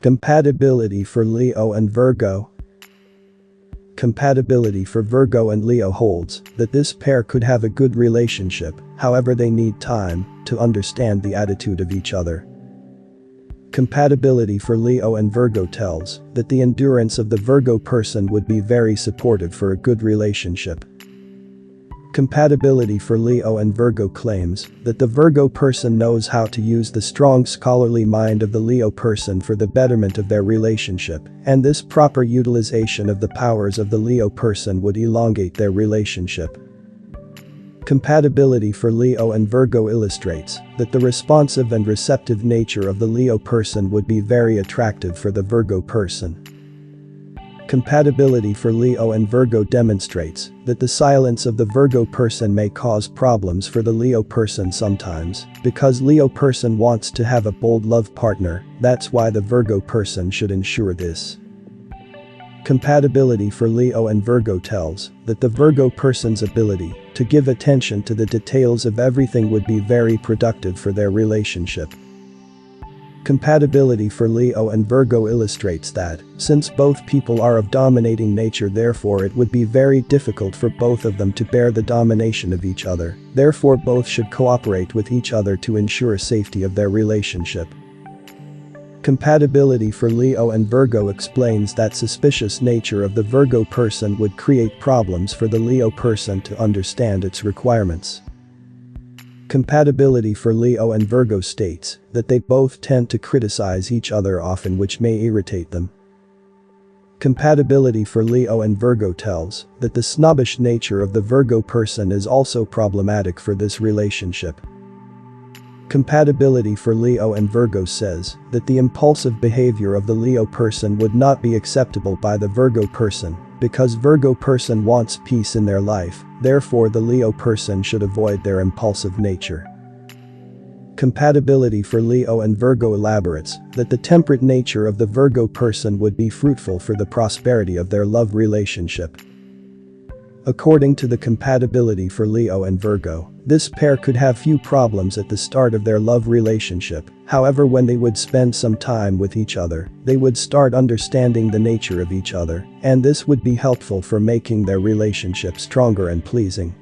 Compatibility for Leo and Virgo. Compatibility for Virgo and Leo holds that this pair could have a good relationship, however they need time to understand the attitude of each other. Compatibility for Leo and Virgo tells that the endurance of the Virgo person would be very supportive for a good relationship. Compatibility for Leo and Virgo claims that the Virgo person knows how to use the strong scholarly mind of the Leo person for the betterment of their relationship, and this proper utilization of the powers of the Leo person would elongate their relationship. Compatibility for Leo and Virgo illustrates that the responsive and receptive nature of the Leo person would be very attractive for the Virgo person. Compatibility for Leo and Virgo demonstrates that the silence of the Virgo person may cause problems for the Leo person sometimes, because Leo person wants to have a bold love partner. That's why the Virgo person should ensure this. Compatibility for Leo and Virgo tells that the Virgo person's ability to give attention to the details of everything would be very productive for their relationship. Compatibility for Leo and Virgo illustrates that, since both people are of dominating nature, therefore it would be very difficult for both of them to bear the domination of each other, therefore both should cooperate with each other to ensure safety of their relationship. Compatibility for Leo and Virgo explains that suspicious nature of the Virgo person would create problems for the Leo person to understand its requirements. Compatibility for Leo and Virgo states that they both tend to criticize each other often, which may irritate them. Compatibility for Leo and Virgo tells that the snobbish nature of the Virgo person is also problematic for this relationship. Compatibility for Leo and Virgo says that the impulsive behavior of the Leo person would not be acceptable by the Virgo person, because Virgo person wants peace in their life, therefore the Leo person should avoid their impulsive nature. Compatibility for Leo and Virgo elaborates that the temperate nature of the Virgo person would be fruitful for the prosperity of their love relationship. According to the compatibility for Leo and Virgo, this pair could have few problems at the start of their love relationship, however when they would spend some time with each other, they would start understanding the nature of each other, and this would be helpful for making their relationship stronger and pleasing.